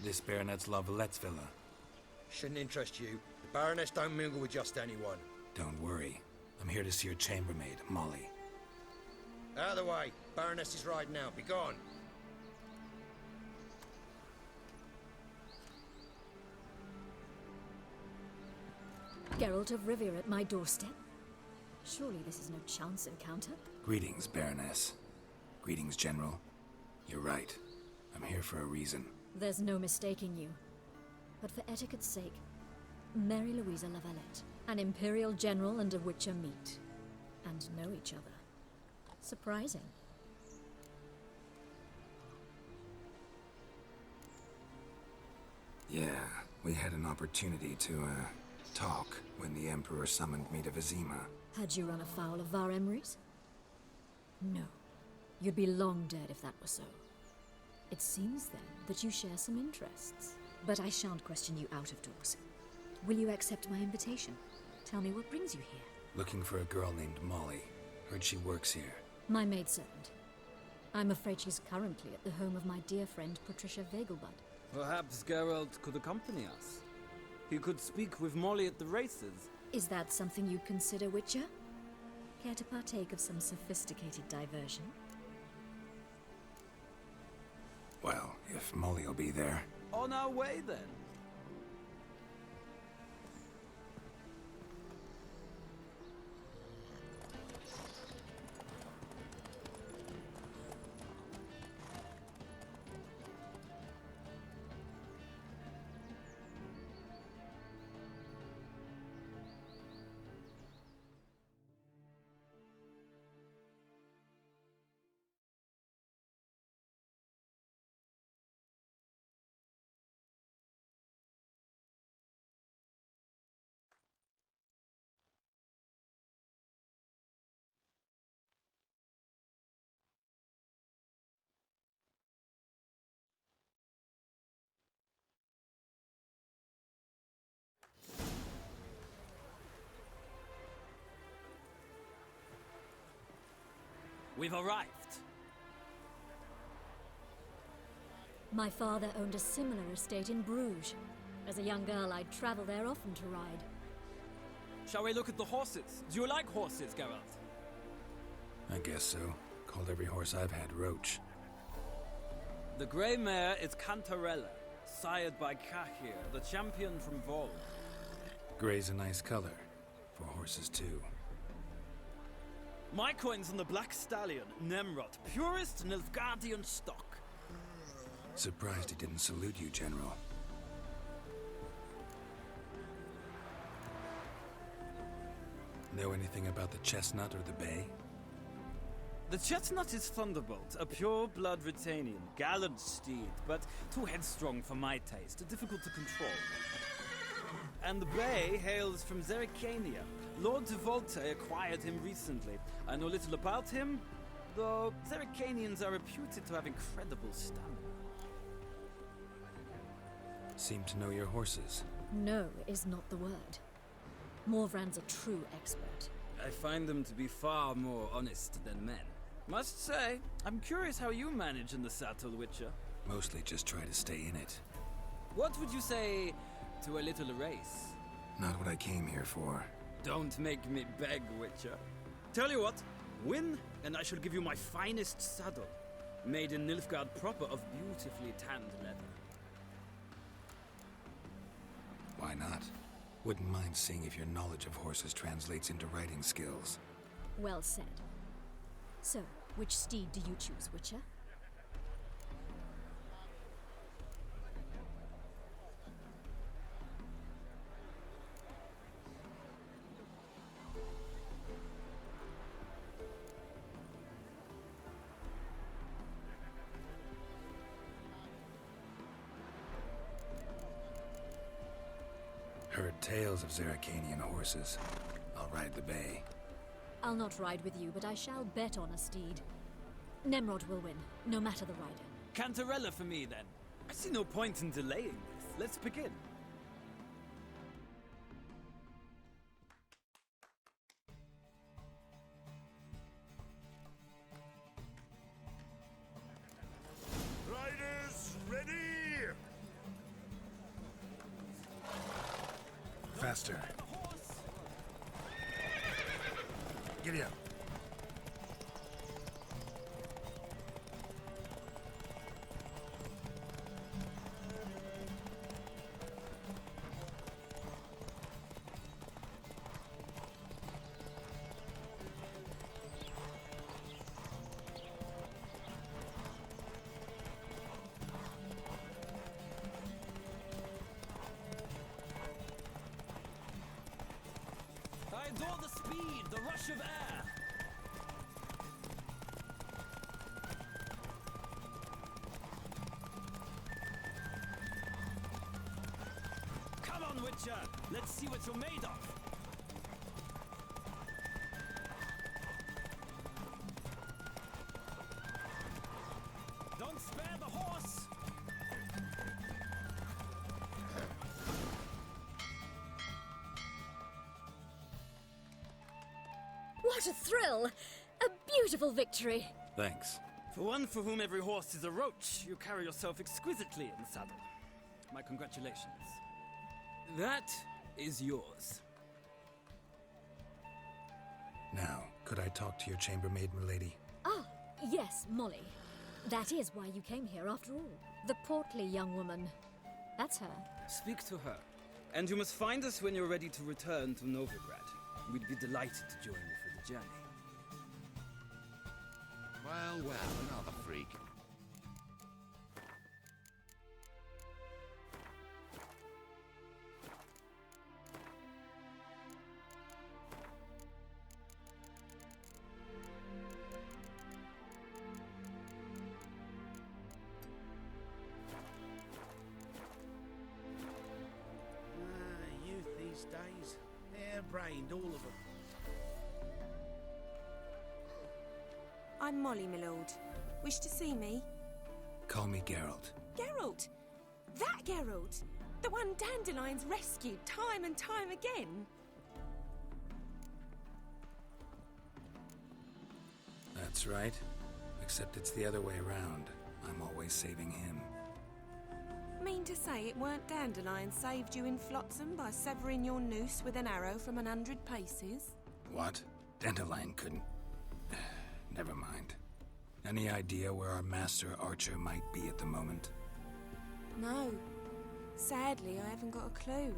This Baronet's La Vallette's villa. Shouldn't interest you. The Baroness don't mingle with just anyone. Don't worry. I'm here to see your chambermaid, Molly. Out of the way. Baroness is riding out. Be gone. Geralt of Rivia at my doorstep? Surely this is no chance encounter? Greetings, Baroness. Greetings, General. You're right. I'm here for a reason. There's no mistaking you. But for etiquette's sake, Mary Louisa La Valette, an Imperial General and a Witcher meet. And know each other. Surprising. Yeah, we had an opportunity to, talk when the Emperor summoned me to Vizima. Had you run afoul of Var Emrys? No. You'd be long dead if that were so. It seems, then, that you share some interests. But I shan't question you out of doors. Will you accept my invitation? Tell me what brings you here. Looking for a girl named Molly. Heard she works here. My maidservant. I'm afraid she's currently at the home of my dear friend Patricia Vegelbud. Perhaps Geralt could accompany us. He could speak with Molly at the races. Is that something you'd consider, Witcher? Care to partake of some sophisticated diversion? Well, if Molly'll be there. On our way, then. We've arrived. My father owned a similar estate in Bruges. As a young girl, I'd travel there often to ride. Shall we look at the horses? Do you like horses, Geralt? I guess so. Called every horse I've had Roach. The grey mare is Cantarella, sired by Cahir, the champion from Vol. Gray's a nice color. For horses, too. My coin's on the Black Stallion, Nemrod, purest Nilfgaardian stock. Surprised he didn't salute you, General. Know anything about the chestnut or the bay? The chestnut is Thunderbolt, a pure-blood Retanian, gallant steed, but too headstrong for my taste, difficult to control. And the bay hails from Zerrikania. Lord de Volte acquired him recently. I know little about him, though Zerrikanians are reputed to have incredible stamina. Seem to know your horses. No is not the word. Morvran's a true expert. I find them to be far more honest than men. Must say, I'm curious how you manage in the saddle, Witcher. Mostly just try to stay in it. What would you say to a little race? Not what I came here for. Don't make me beg, Witcher. Tell you what, win, and I shall give you my finest saddle. Made in Nilfgaard proper of beautifully tanned leather. Why not? Wouldn't mind seeing if your knowledge of horses translates into riding skills. Well said. So, which steed do you choose, Witcher? Heard tales of Zerrikanian horses. I'll ride the bay. I'll not ride with you, but I shall bet on a steed. Nemrod will win, no matter the rider. Cantarella for me, then. I see no point in delaying this. Let's begin. Riders, ready! faster. Giddy up. I adore the speed, the rush of air. Come on, Witcher. Let's see what you're made of. Don't spare the horse. What a thrill! A beautiful victory! Thanks. For one for whom every horse is a roach, you carry yourself exquisitely in the saddle. My congratulations. That is yours. Now, could I talk to your chambermaid, milady? Ah, yes, Molly. That is why you came here after all. The portly young woman. That's her. Speak to her. And you must find us when you're ready to return to Novigrad. We'd be delighted to join you for the journey. Well, another freak. Youth these days. Hair-brained, all of them. I'm Molly, my lord. Wish to see me? Call me Geralt. Geralt! That Geralt! The one Dandelion's rescued time and time again! That's right. Except it's the other way around. I'm always saving him. Mean to say it weren't Dandelion saved you in Flotsam by severing your noose with an arrow from 100 paces? What? Dandelion couldn't... Never mind. Any idea where our master archer might be at the moment? No. Sadly, I haven't got a clue.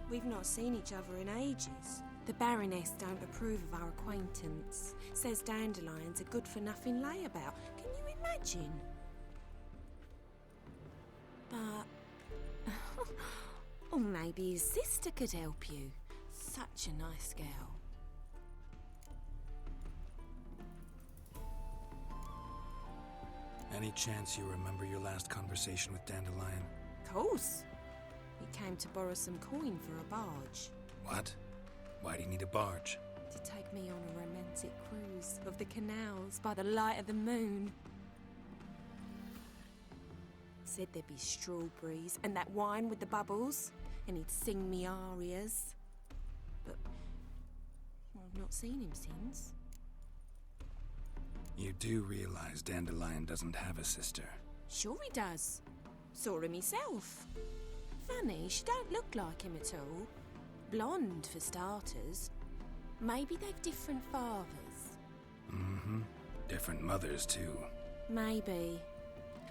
We've not seen each other in ages. The Baroness don't approve of our acquaintance. Says Dandelion's a good-for-nothing layabout. Can you imagine? But... or maybe his sister could help you. Such a nice girl. Any chance you remember your last conversation with Dandelion? Course. He came to borrow some coin for a barge. What? Why do you need a barge? To take me on a romantic cruise of the canals by the light of the moon. Said there'd be strawberries and that wine with the bubbles, and he'd sing me arias. But I've not seen him since. You do realize Dandelion doesn't have a sister. Sure he does. Saw him myself. Funny, she don't look like him at all. Blonde, for starters. Maybe they've different fathers. Mm-hmm. Different mothers, too. Maybe.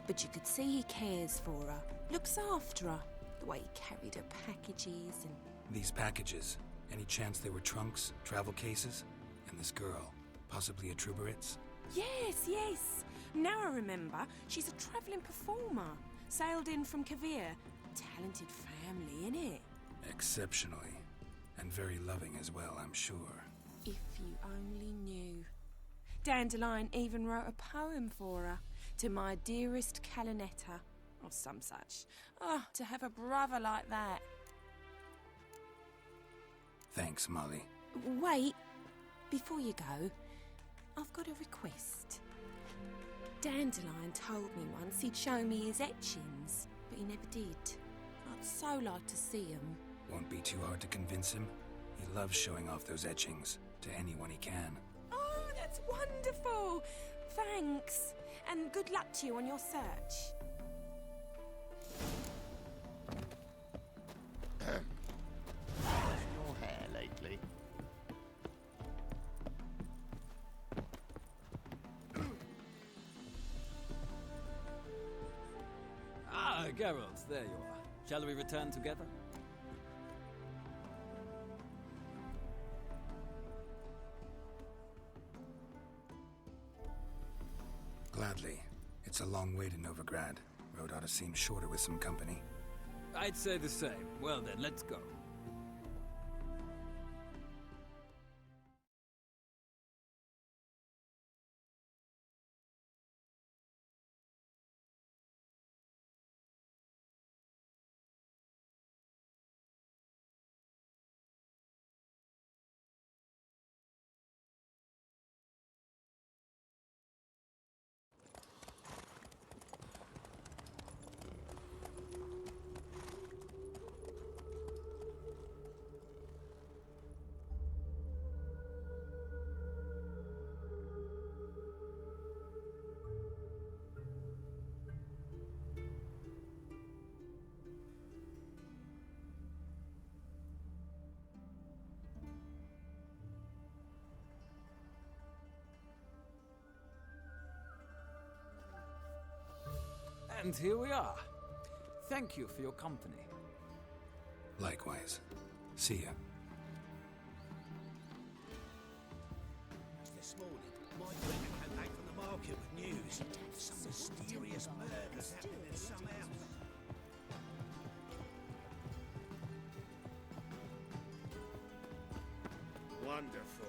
But you could see he cares for her. Looks after her. The way he carried her packages and... These packages, any chance they were trunks, travel cases? And this girl, possibly a Truberitz? Yes, yes. Now I remember. She's a travelling performer. Sailed in from Kavir. Talented family, innit? Exceptionally. And very loving as well, I'm sure. If you only knew. Dandelion even wrote a poem for her. To my dearest Calinetta. Or some such. Oh, to have a brother like that. Thanks, Molly. Wait. Before you go, I've got a request. Dandelion told me once he'd show me his etchings, but he never did. I'd so like to see them. Won't be too hard to convince him. He loves showing off those etchings to anyone he can. Oh, that's wonderful! Thanks, and good luck to you on your search. Geralt, there you are. Shall we return together? Gladly. It's a long way to Novigrad. Road ought to seem shorter with some company. I'd say the same. Well then, let's go. And here we are. Thank you for your company. Likewise. See ya. This morning, my friend came back from the market with news. Some mysterious murders happening in some house. Wonderful.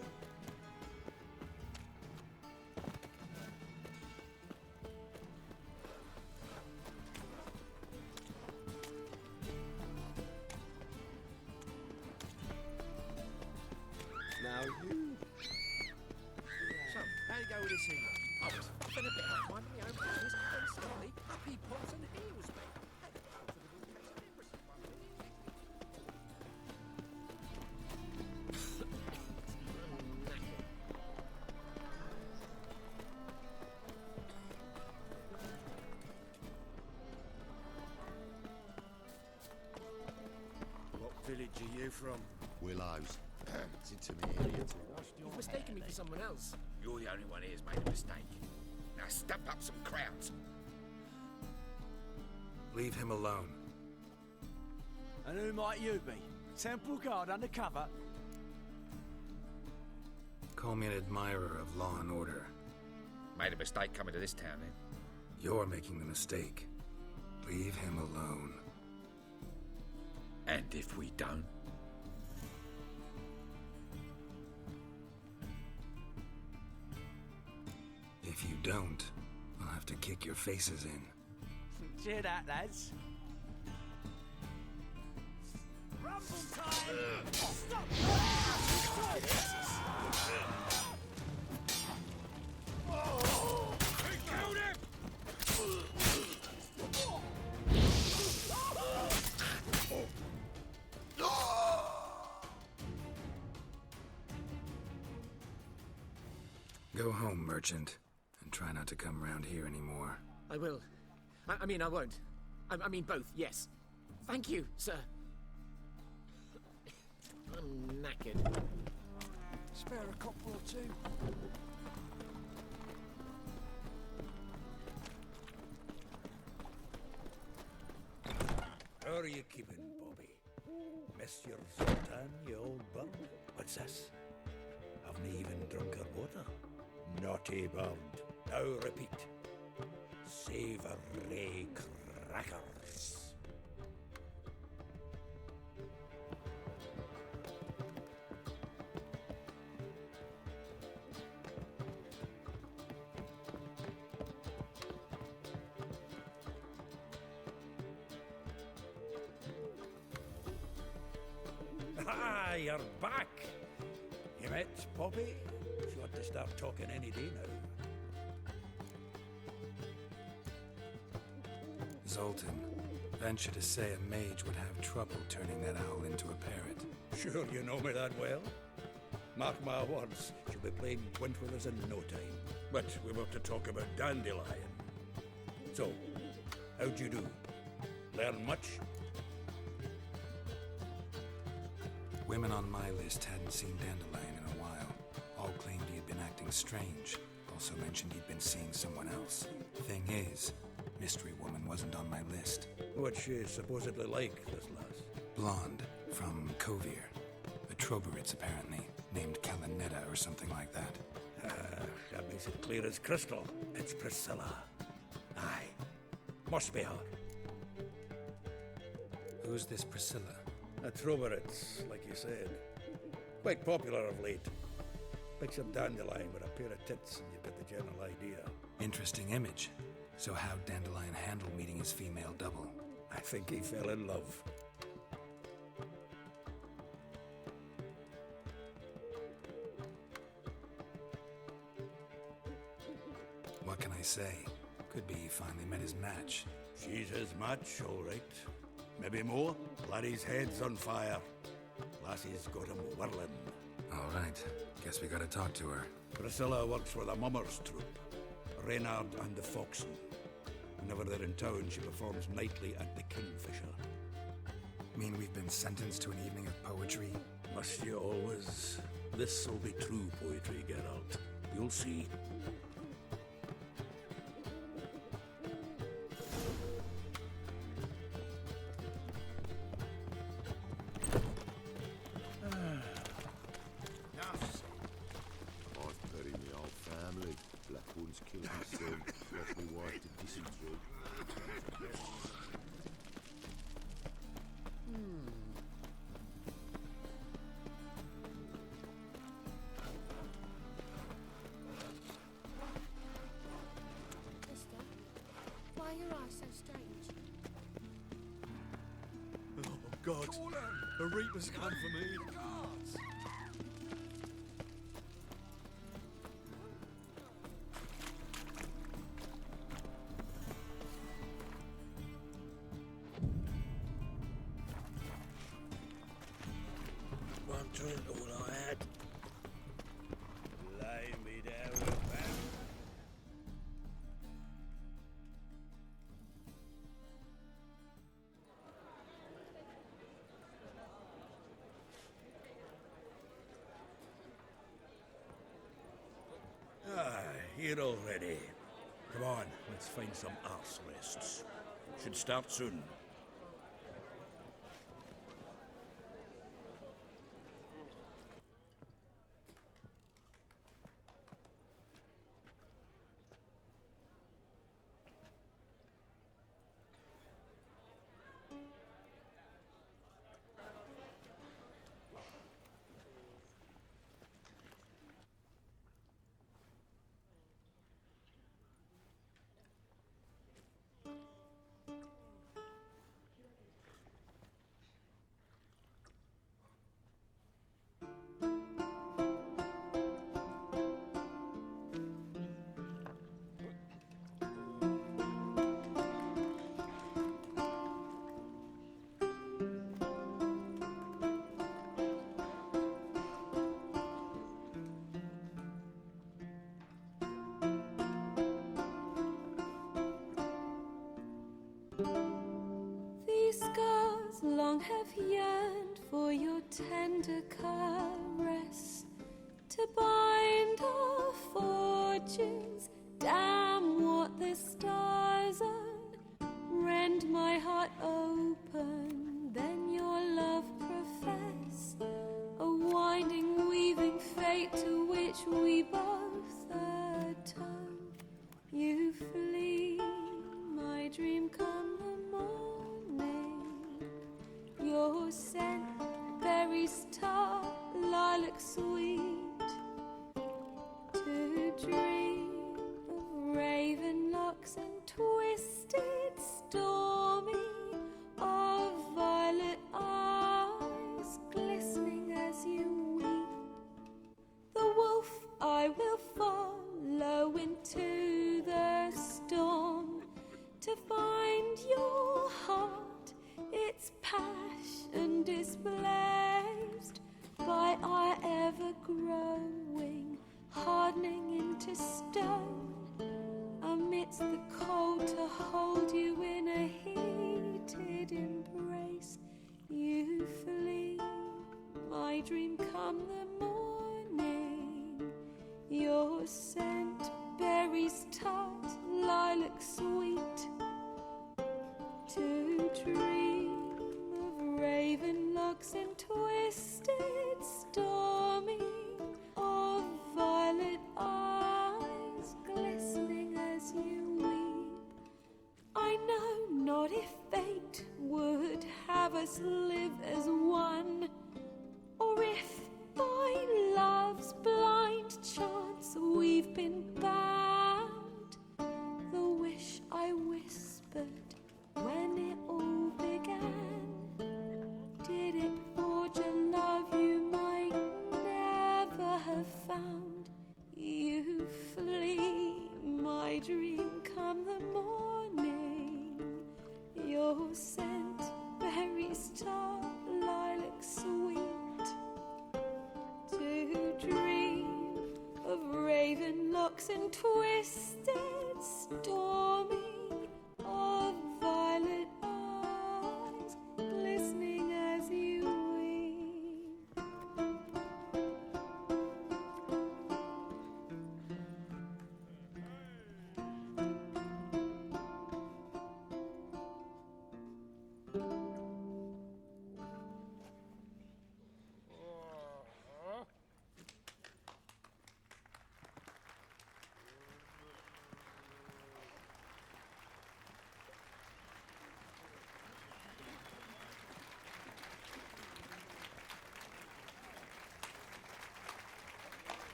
Now you. So, how you go with this evening? I was fucking a bit up minding my own business, and suddenly, he pops and heals me. What village are you from? Willows. It's into me area too. You've mistaken me for someone else. You're the only one here's made a mistake. Now step up some crowds. Leave him alone. And who might you be? Temple Guard undercover? Call me an admirer of law and order. Made a mistake coming to this town, then. You're making the mistake. Leave him alone. And if we don't? If you don't, I'll have to kick your faces in. Cheer that, lads. Rumble time! Stop! Killed him! Go home, merchant, and try not to come round here anymore. I will. I mean, I won't. I mean, both, yes. Thank you, sir. I'm knackered. Spare a couple or two. How are you keeping, Bobby? Monsieur Sultan, you old bug? What's this? Haven't even drunk her water? Naughty bird. Now repeat. Savoury crackers. Ah, you're back. You met Bobby? She ought to start talking any day now. Zoltan, venture to say a mage would have trouble turning that owl into a parrot. Sure you know me that well. Mark my words, she'll be playing Windfellers in no time. But we were to talk about Dandelion. So, how'd you do? Learn much? Women on my list hadn't seen Dandelion in a while. All claimed he had been acting strange. Also mentioned he'd been seeing someone else. Thing is, mystery woman wasn't on my list. What's she supposedly like, this lass? Blonde, from Kovir. A Troberitz, apparently, named Kalinetta or something like that. That makes it clear as crystal. It's Priscilla. Aye. Must be her. Who's this Priscilla? A Troberitz, like you said. Quite popular of late. Picture Dandelion with a pair of tits and you get the general idea. Interesting image. So how'd Dandelion handle meeting his female double? I think he fell in love. What can I say? Could be he finally met his match. She's his match, all right. Maybe more. Laddie's head's on fire. Lassie's got him whirling. All right. Guess we gotta talk to her. Priscilla works for the Mummers troupe. Reynard and the Foxen. Whenever they're in town, she performs nightly at the Kingfisher. Mean we've been sentenced to an evening of poetry? Must you always? This'll be true poetry, Geralt. You'll see. I've buried my whole family. Blackwood's killed my son, left me wife to dysentery. Mister, why are your eyes so strange? Oh, God. The Reaper's come for me. One drink, all I had. Lay me down with that. Here already. Come on, let's find some arse rests. Should start soon. These scars long have yearned for your tender caress, to bind our fortunes. Damn what the stars own. Rend my heart open, then your love profess. A winding, weaving fate to which we both atone. You flee, my dream come the morning. Your scent, berries tart, lilac sweet. To dream of raven locks and twisted, stormy, of violet eyes glistening as you weep. The wolf I will follow into the storm to find your heart, its passion displaced by our ever-growing, hardening into stone. Amidst the cold to hold you in a heated embrace, you flee, my dream come the morning. Your scent, berries tart, lilac sweet. locks and twisted, stormy, of violet eyes glistening as you weep. I know not if fate would have us live as one, or if by love's blind chance we've been bound. The wish I whispered when it all began, did it forge a love you might never have found? You flee, my dream, come the morning. Your scent, berry star, lilac sweet. To dream of raven locks and twisted, stormy, of violet eyes glistening as you weep.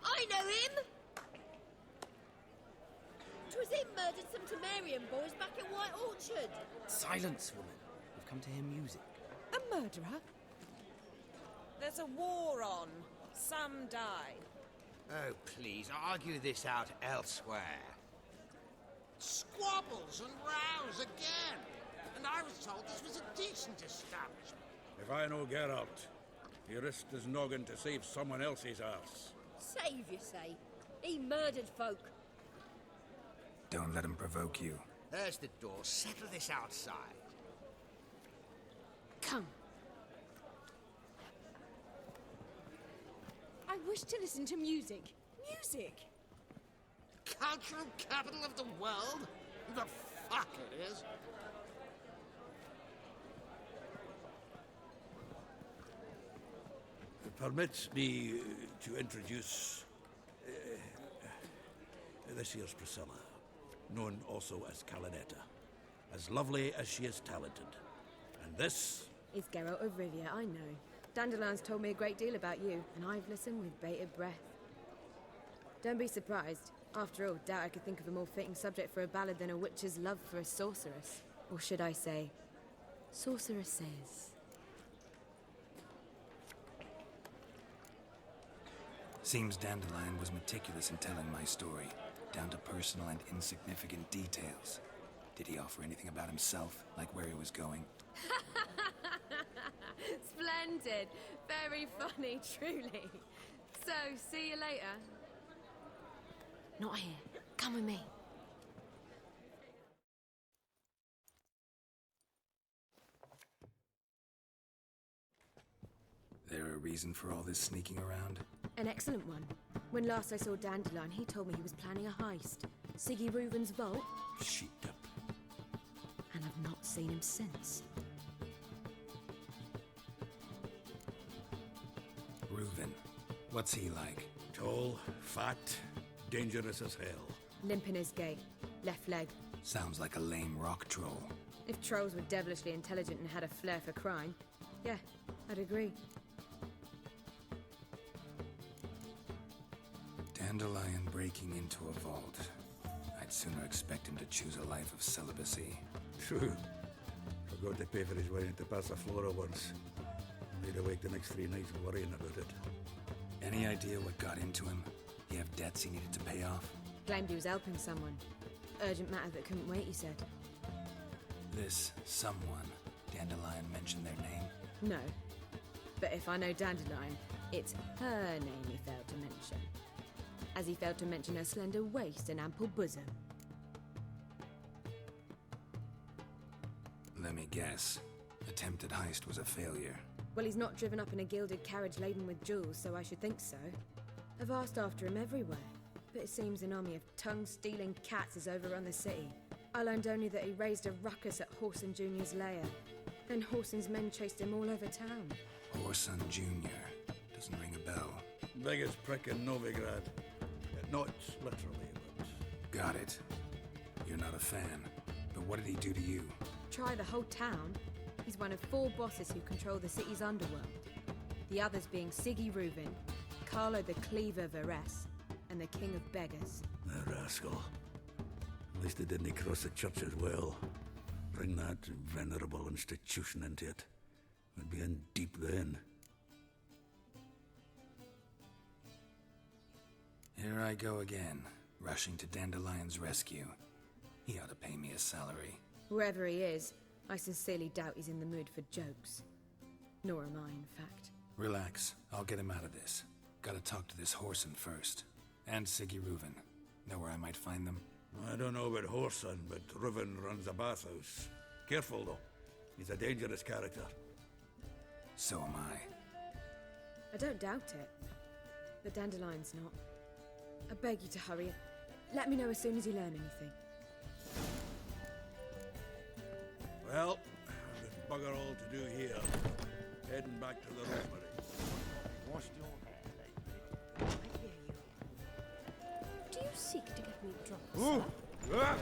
I know him! 'Twas him murdered some Temerian boys back at White Orchard. Silence, woman. We've come to hear music. A murderer? There's a war on. Some die. Oh, please, argue this out elsewhere. Squabbles and rows again! And I was told this was a decent establishment. If I know Geralt, he risked his noggin to save someone else's arse. Save, you say? He murdered folk. Don't let him provoke you. There's the door. Settle this outside. Come. I wish to listen to music. Music! Cultural capital of the world? The fuck it is. Permit me to introduce this here's Priscilla, known also as Calinetta, as lovely as she is talented. And this is Geralt of Rivia, I know. Dandelion's told me a great deal about you, and I've listened with bated breath. Don't be surprised. After all, doubt I could think of a more fitting subject for a ballad than a witch's love for a sorceress. Or should I say, sorceresses. Seems Dandelion was meticulous in telling my story, down to personal and insignificant details. Did he offer anything about himself, like where he was going? Splendid. Very funny, truly. So, see you later. Not here. Come with me. There a reason for all this sneaking around? An excellent one. When last I saw Dandelion, he told me he was planning a heist. Siggy Reuven's vault. Sheeped up. And I've not seen him since. Reuven. What's he like? Tall, fat, dangerous as hell. Limp in his gait. Left leg. Sounds like a lame rock troll. If trolls were devilishly intelligent and had a flair for crime, yeah, I'd agree. Dandelion breaking into a vault. I'd sooner expect him to choose a life of celibacy. True. Forgot to pay for his way into Passaflora once. Laid awake the next 3 nights worrying about it. Any idea what got into him? He have debts he needed to pay off? Claimed he was helping someone. Urgent matter that couldn't wait, he said. This someone, Dandelion mentioned their name? No. But if I know Dandelion, it's her name he failed to mention. As he failed to mention her slender waist and ample bosom. Let me guess. Attempted heist was a failure. Well, he's not driven up in a gilded carriage laden with jewels, so I should think so. I've asked after him everywhere, but it seems an army of tongue-stealing cats has overrun the city. I learned only that he raised a ruckus at Whoreson Jr.'s lair. Then Whoreson's men chased him all over town. Whoreson Jr. Doesn't ring a bell. Biggest prick in Novigrad. Not literally, but... Got it. You're not a fan. But what did he do to you? Try the whole town. He's one of 4 bosses who control the city's underworld. The others being Siggy Reuven, Carlo the Cleaver Varese, and the King of Beggars. The rascal. At least they didn't cross the church as well. Bring that venerable institution into it. We'd be in deep then. Here I go again, rushing to Dandelion's rescue. He ought to pay me a salary. Wherever he is, I sincerely doubt he's in the mood for jokes. Nor am I, in fact. Relax. I'll get him out of this. Gotta talk to this Whoreson first. And Siggy Reuven. Know where I might find them? I don't know about Whoreson, but Reuven runs a bathhouse. Careful, though. He's a dangerous character. So am I. I don't doubt it. But Dandelion's not. I beg you to hurry. Let me know as soon as you learn anything. Well, there's bugger all to do here. Heading back to the rosemary. Washed your hair lately? Do you seek to get me drunk, Ooh. sir?